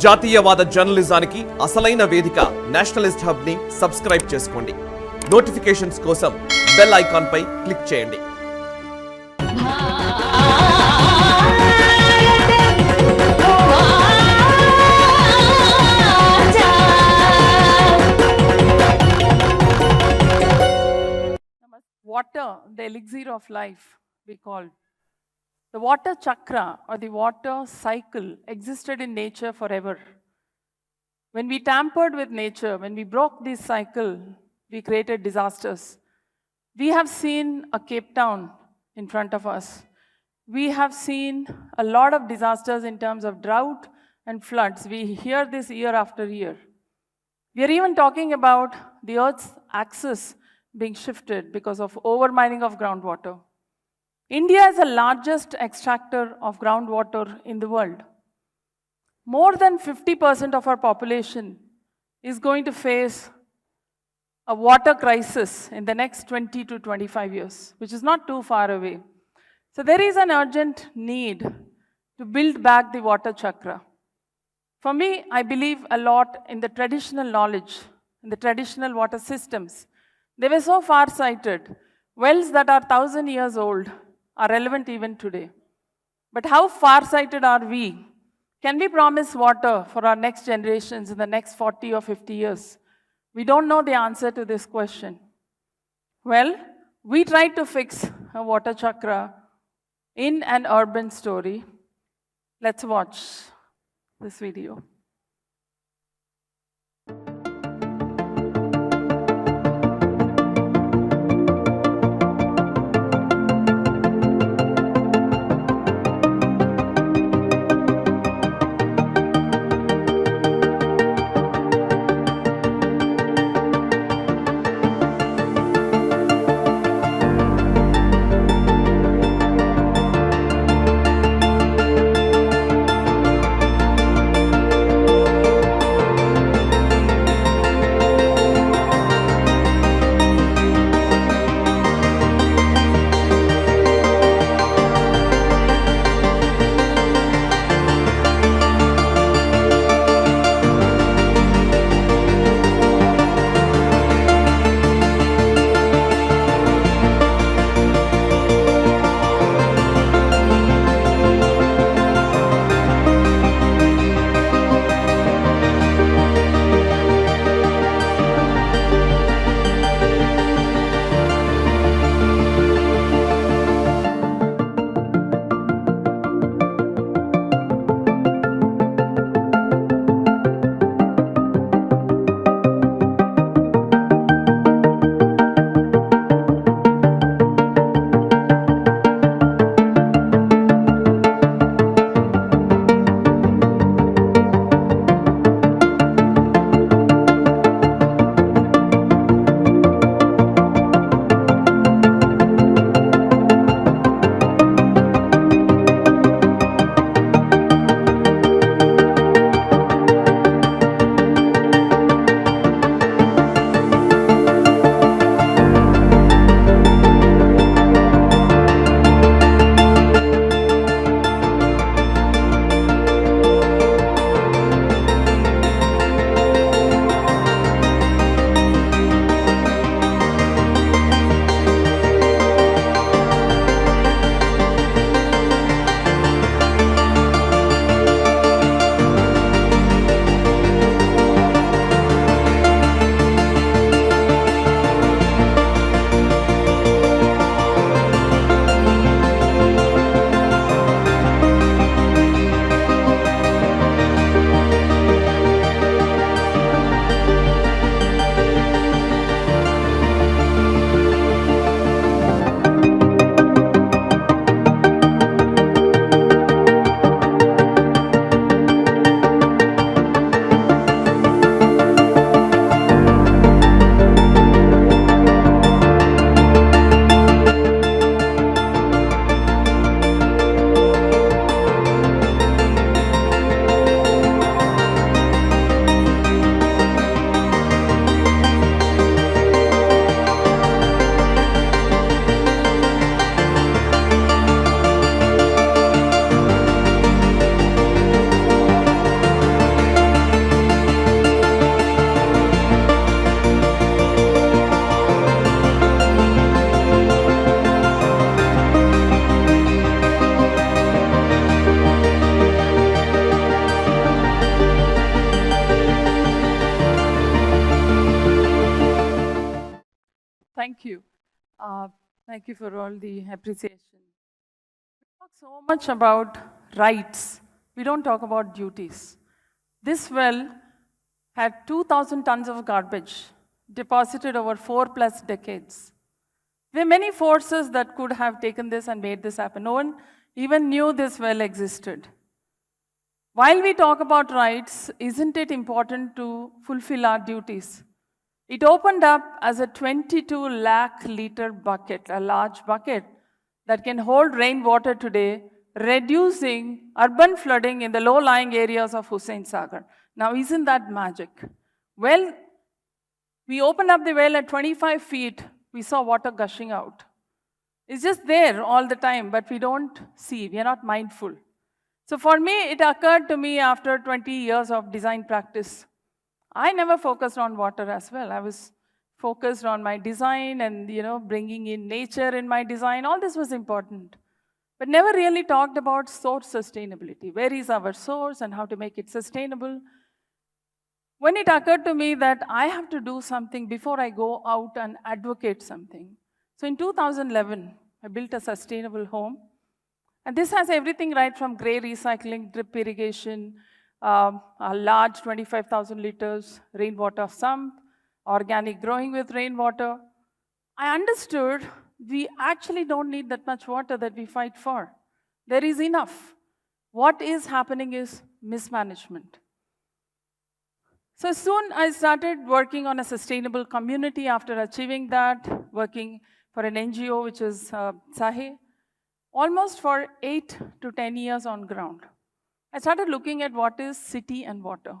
జాతీయవాద జర్నలిజానికి అసలైన వేదిక నేషనలిస్ట్ హబ్ ని సబ్స్క్రైబ్ చేసుకోండి. నోటిఫికేషన్స్ కోసం బెల్ ఐకాన్ పై క్లిక్ చేయండి. Water, the elixir of life, we call. The water chakra or the water cycle existed in nature forever. When we tampered with nature, when we broke this cycle, we created disasters. We have seen a Cape Town in front of us. We have seen a lot of disasters in terms of drought and floods. We hear this year after year. We are even talking about the Earth's axis being shifted because of overmining of groundwater. India is the largest extractor of groundwater in the world. More than 50% of our population is going to face a water crisis in the next 20 to 25 years, which is not too far away. So there is an urgent need to build back the water chakra. For me, I believe a lot in the traditional knowledge, in the traditional water systems. They were so far-sighted. Wells that are 1,000 years old are relevant even today. But how far-sighted are we? Can we promise water for our next generations in the next 40 or 50 years? We don't know the answer to this question. Well, we tried to fix a water chakra in an urban story. Let's watch this video. Thank you for all the appreciation. We talk so much about rights. We don't talk about duties. This well had 2,000 tons of garbage deposited over 4+ decades. There are many forces that could have taken this and made this happen. No one even knew this well existed. While we talk about rights, isn't it important to fulfill our duties? It opened up as a 22 lakh liter bucket, a large bucket that can hold rainwater today, reducing urban flooding in the low-lying areas of Hussain Sagar. Now, isn't that magic? Well, we opened up the well at 25 feet, we saw water gushing out. It's just there all the time, but we don't see, we are not mindful. So for me, it occurred to me after 20 years of design practice. I never focused on water as well. I was focused on my design and, bringing in nature in my design. All this was important, but never really talked about source sustainability. Where is our source and how to make it sustainable? When it occurred to me that I have to do something before I go out and advocate something. So in 2011, I built a sustainable home. And this has everything right from grey recycling, drip irrigation, a large 25,000 liters rainwater sump, organic growing with rainwater. I understood we actually don't need that much water that we fight for. There is enough. What is happening is mismanagement. So soon I started working on a sustainable community after achieving that, working for an NGO which is Sahe, almost for 8 to 10 years on ground. I started looking at what is city and water.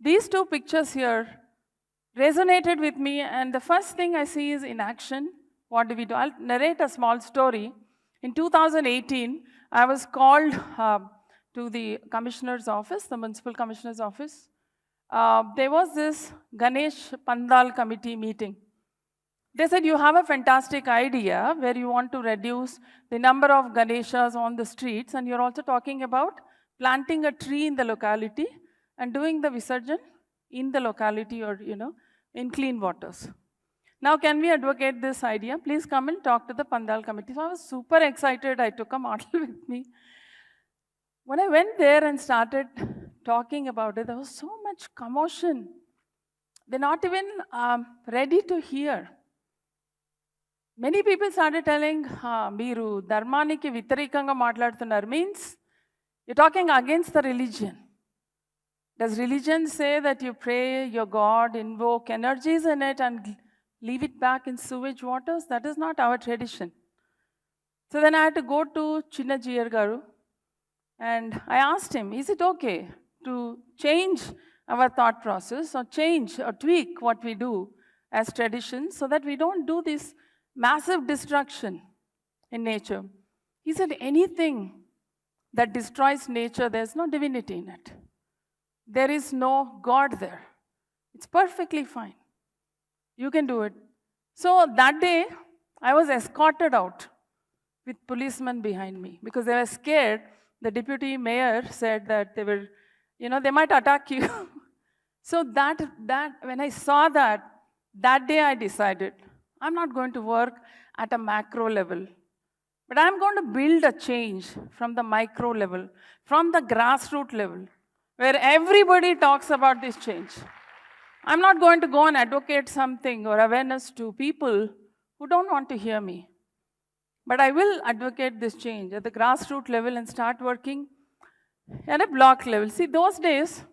These two pictures here resonated with me, and the first thing I see is in action. What do we do? I'll narrate a small story. In 2018, I was called to the commissioner's office, the municipal commissioner's office. There was this Ganesh Pandal committee meeting. They said, you have a fantastic idea where you want to reduce the number of Ganeshas on the streets, and you're also talking about planting a tree in the locality and doing the Visarjan in the locality or, in clean waters. Now, can we advocate this idea? Please come and talk to the Pandal committee. So I was super excited. I took a model with me. When I went there and started talking about it, there was so much commotion. They're not even ready to hear. Many people started telling, Meeru Dharmaniki Vitarikanga Matladutunnaru, means you're talking against the religion. Does religion say that you pray your God, invoke energies in it and leave it back in sewage waters? That is not our tradition. So then I had to go to Chinna Jiyar Garu and I asked him, is it okay to change our thought process or change or tweak what we do as traditions so that we don't do this massive destruction in nature? He said, anything that destroys nature, there's no divinity in it. There is no God there. It's perfectly fine. You can do it. So that day, I was escorted out with policemen behind me because they were scared. The deputy mayor said that they were, they might attack you. So that when I saw that day I decided, I'm not going to work at a macro level, but I'm going to build a change from the micro level, from the grassroots level, where everybody talks about this change. I'm not going to go and advocate something or awareness to people who don't want to hear me. But I will advocate this change at the grassroots level and start working at a block level. See, those days,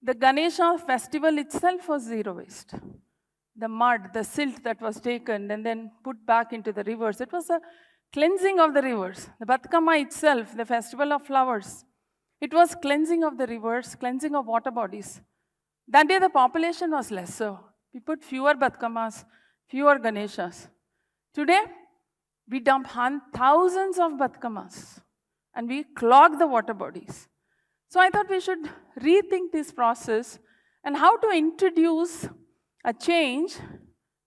the Ganesha festival itself was zero waste. The mud, the silt that was taken and then put back into the rivers, it was a cleansing of the rivers. The Batkama itself, the festival of flowers, it was cleansing of the rivers, cleansing of water bodies. That day the population was lesser. We put fewer Batkamas, fewer Ganeshas. Today, we dump thousands of Batkamas and we clog the water bodies. So I thought we should rethink this process and how to introduce a change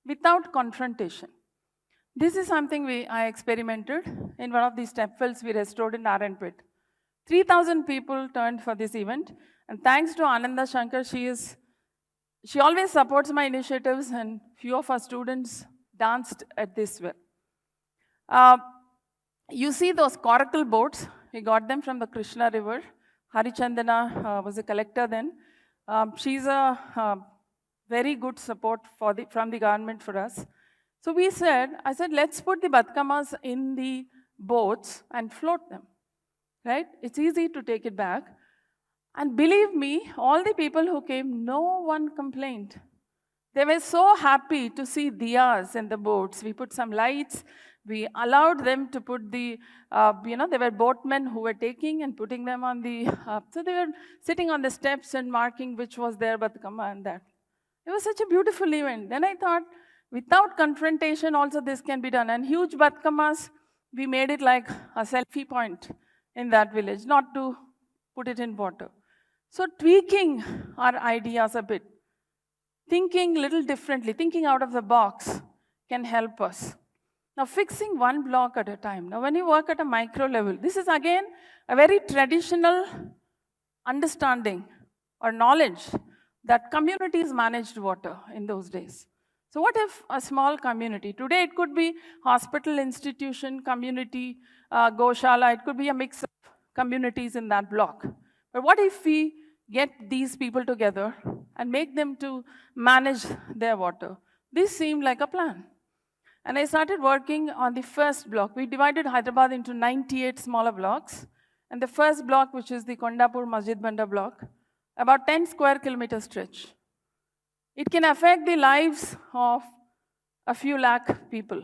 without confrontation. This is something I experimented in one of these step wells we restored in Naranpet. 3,000 people turned for this event, and thanks to Ananda Shankar, she always supports my initiatives, and few of our students danced at this well. Uh, you see those coracle boats, we got them from the Krishna river. Harichandana was a collector then. She's a very good support from the government for us. So I said, let's put the Batkamas in the boats and float them, right? It's easy to take it back. And believe me, all the people who came, no one complained. They were so happy to see diyas in the boats. We put some lights. We allowed them to put there were boatmen who were taking and putting them on the, so they were sitting on the steps and marking which was their Batkama and that. It was such a beautiful event. Then I thought, without confrontation also this can be done. And huge Batkamas, we made it like a selfie point in that village, not to put it in water. So tweaking our ideas a bit, thinking a little differently, thinking out of the box can help us. Now fixing one block at a time. Now when you work at a micro level, this is again a very traditional understanding or knowledge that communities managed water in those days. So what if a small community, today it could be hospital, institution, community, Goshala, it could be a mix of communities in that block. But what if we get these people together and make them to manage their water? This seemed like a plan. And I started working on the first block. We divided Hyderabad into 98 smaller blocks. And the first block, which is the Kondapur Masjid Banda block, about 10 square kilometer stretch. It can affect the lives of a few lakh people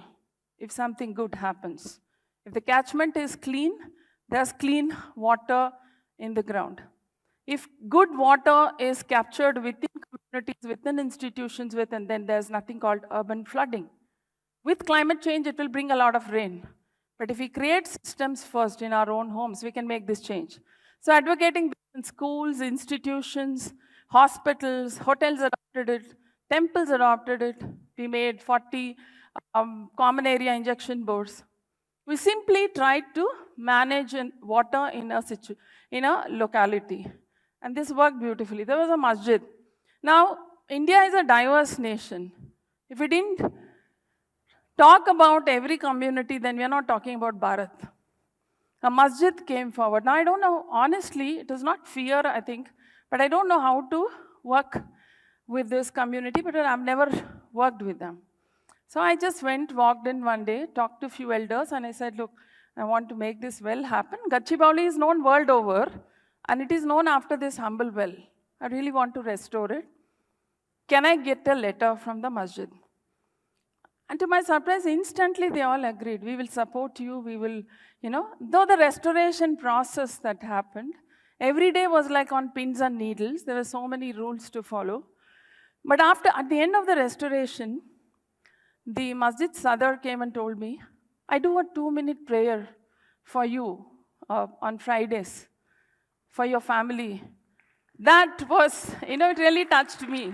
if something good happens. If the catchment is clean, there's clean water in the ground. If good water is captured within communities, within institutions, then there's nothing called urban flooding. With climate change, it will bring a lot of rain. But if we create systems first in our own homes, we can make this change. So advocating in schools, institutions, hospitals, hotels adopted it, temples adopted it. We made 40 common area injection boards. We simply tried to manage water in a locality. And this worked beautifully. There was a masjid. Now, India is a diverse nation. If we didn't talk about every community, then we are not talking about Bharat. A masjid came forward. Now, I don't know, honestly, it is not fear, I think, but I don't know how to work with this community, but I've never worked with them. So I just walked in one day, talked to a few elders, and I said, look, I want to make this well happen. Gachibowli is known world over, and it is known after this humble well. I really want to restore it. Can I get a letter from the masjid? And to my surprise, instantly they all agreed. We will support you, we will, though the restoration process that happened, every day was like on pins and needles. There were so many rules to follow. But at the end of the restoration, the Masjid Sadar came and told me, I do a 2-minute prayer for you on Fridays, for your family. That was, it really touched me.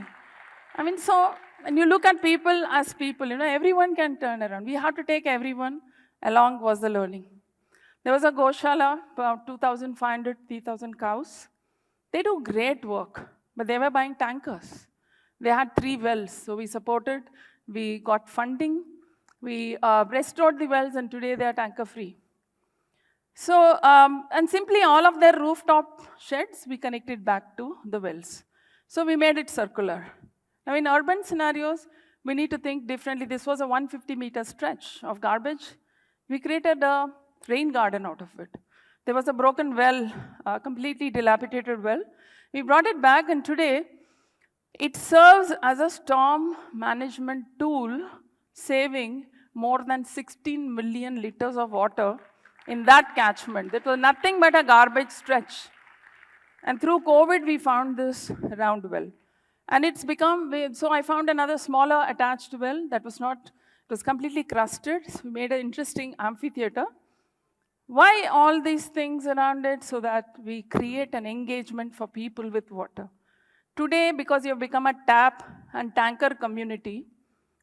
I mean, so when you look at people as people, everyone can turn around. We have to take everyone along was the learning. There was a Goshala, about 2,500, 3,000 cows. They do great work, but they were buying tankers. They had 3 wells, so we supported. We got funding. We restored the wells, and today they are tanker-free. So, and simply all of their rooftop sheds, we connected back to the wells. So we made it circular. Now in urban scenarios, we need to think differently. This was a 150-meter stretch of garbage. We created a rain garden out of it. There was a broken well, a completely dilapidated well. We brought it back, and today it serves as a storm management tool, saving more than 16 million liters of water in that catchment. It was nothing but a garbage stretch. And through COVID, we found this round well. And it's become, so I found another smaller attached well that was not, it was completely crusted. So we made an interesting amphitheater. Why all these things around it? So that we create an engagement for people with water. Today, because you've become a tap and tanker community,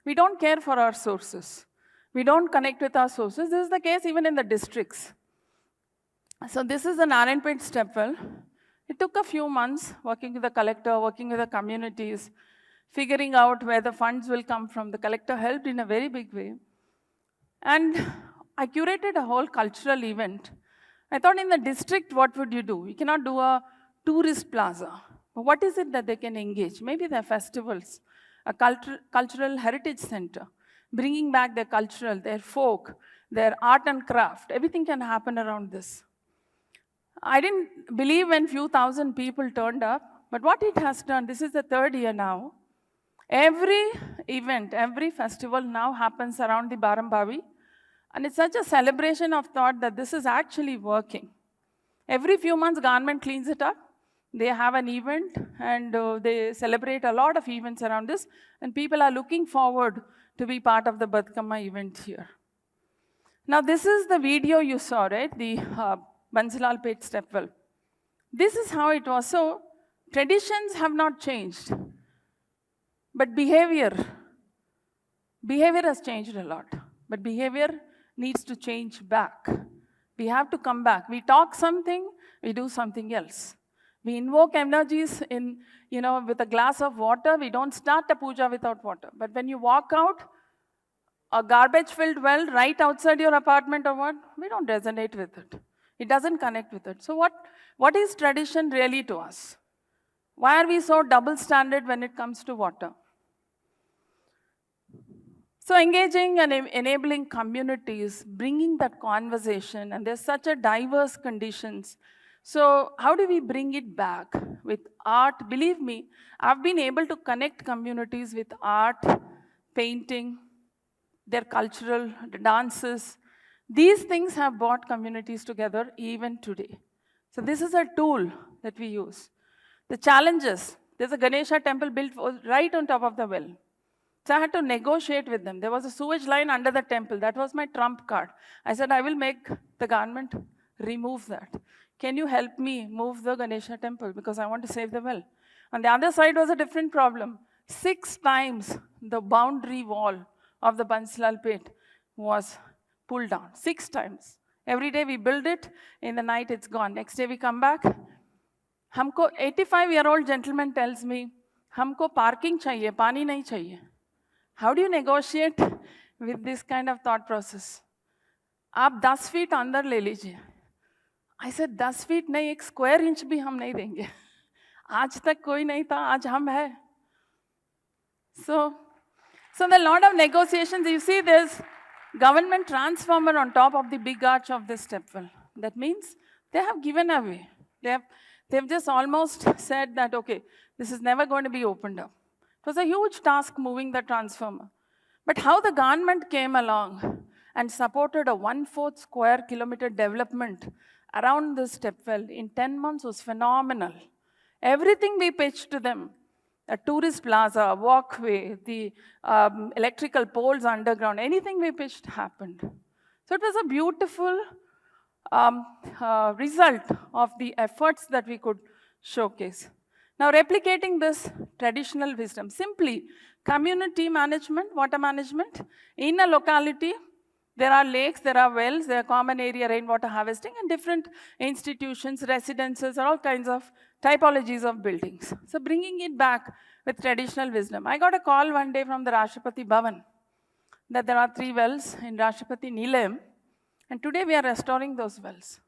we don't care for our sources. We don't connect with our sources. This is the case even in the districts. So this is an Narayanpet step well. It took a few months working with the collector, working with the communities, figuring out where the funds will come from. The collector helped in a very big way. And I curated a whole cultural event. I thought in the district, what would you do? You cannot do a tourist plaza. But what is it that they can engage? Maybe their festivals, a cultural heritage center, bringing back their cultural, their folk, their art and craft. Everything can happen around this. I didn't believe when few thousand people turned up, but what it has done, this is the third year now. Every event, every festival now happens around the Barambavi, and it's such a celebration of thought that this is actually working. Every few months, government cleans it up. They have an event, and they celebrate a lot of events around this, and people are looking forward to be part of the Batkama event here. Now, this is the video you saw, right? The Bansilalpet stepwell. This is how it was. So, traditions have not changed, but behavior has changed a lot. But behavior needs to change back. We have to come back. We talk something, we do something else. We invoke energies in, with a glass of water. We don't start a puja without water. But when you walk out, a garbage-filled well right outside your apartment or what, we don't resonate with it. It doesn't connect with it. So what is tradition really to us? Why are we so double standard when it comes to water? So engaging and enabling communities, bringing that conversation, and there's such a diverse conditions. So how do we bring it back with art? Believe me, I've been able to connect communities with art, painting, their cultural dances. These things have brought communities together even today. So this is a tool that we use. The challenges, there's a Ganesha temple built right on top of the well. So I had to negotiate with them. There was a sewage line under the temple. That was my trump card. I said, I will make the government remove that. Can you help me move the Ganesha temple? Because I want to save the well. On the other side was a different problem. 6 times the boundary wall of the Bansilalpet was pulled down. 6 times. Every day we build it. In the night it's gone. Next day we come back. Humko 85-year-old gentleman tells me, Humko parking chahiye, pani nahi chahiye. How do you negotiate with this kind of thought process? आप 10 feet अंदर ले लीजिए. I said 10 feet नहीं, 1 square inch भी हम नहीं देंगे. आज तक कोई नहीं था, आज हम है. So there are a lot of negotiations. You see, there's government transformer on top of the big arch of this stepwell. That means they have given away. They've just almost said that, okay, this is never going to be opened up. It was a huge task moving the transformer. But how the government came along and supported a 1/4 square kilometer development around this stepwell in 10 months was phenomenal. Everything we pitched to them, a tourist plaza, a walkway, the electrical poles underground, anything we pitched happened. So it was a beautiful result of the efforts that we could showcase. Now, replicating this traditional wisdom, simply community management, water management, in a locality, there are lakes, there are wells, there are common area rainwater harvesting, and different institutions, residences, all kinds of typologies of buildings. So bringing it back with traditional wisdom. I got a call one day from the Rashtrapati Bhavan that there are 3 wells in Rashtrapati Nilayam, and today we are restoring those wells.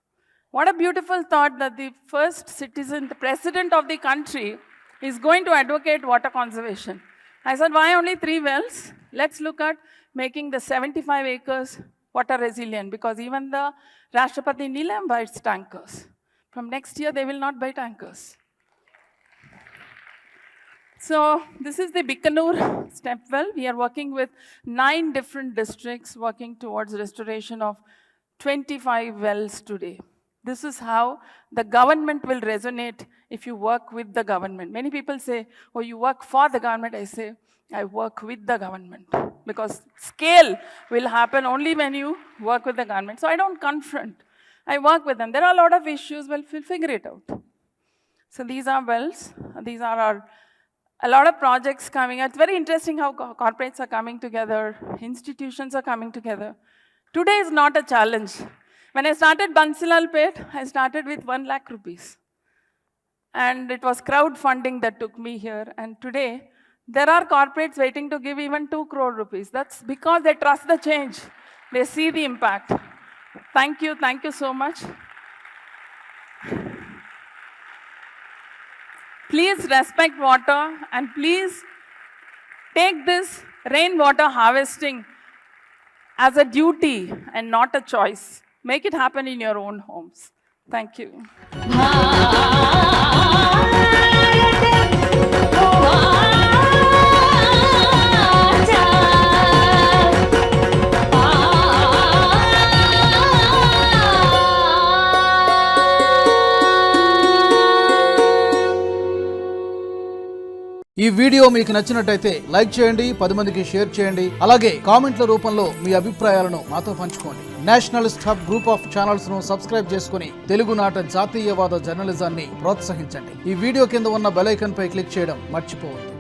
What a beautiful thought that the first citizen, the president of the country, is going to advocate water conservation. I said, why only 3 wells? Let's look at making the 75 acres water resilient, because even the Rashtrapati Nilayam buys tankers. From next year, they will not buy tankers. So this is the Bikaner stepwell. We are working with 9 different districts working towards restoration of 25 wells today. This is how the government will resonate if you work with the government. Many people say, oh, you work for the government. I say, I work with the government, because scale will happen only when you work with the government. So I don't confront. I work with them. There are a lot of issues. Well, we'll figure it out. So these are wells. These are a lot of projects coming. It's very interesting how corporates are coming together. Institutions are coming together. Today is not a challenge. When I started Bansilalpet, I started with 1 lakh rupees. And it was crowdfunding that took me here. And today, there are corporates waiting to give even 2 crore rupees. That's because they trust the change. they see the impact. Thank you so much. Please respect water and please take this rainwater harvesting as a duty and not a choice. Make it happen in your own homes. Thank you. ఈ video మీకు నచ్చినట్టయితే like చేయండి, 10 మందికి share చేయండి. అలాగే కామెంట్ల రూపంలో మీ అభిప్రాయాలను మాతో పంచుకోండి. Nationalist hub group of channels ను సబ్స్క్రైబ్ చేసుకుని తెలుగునాట జాతీయవాద జర్నలిజాన్ని ప్రోత్సహించండి. ఈ వీడియో కింద ఉన్న బెల్ ఐకాన్ పై క్లిక్ చేయడం మర్చిపోవద్దు.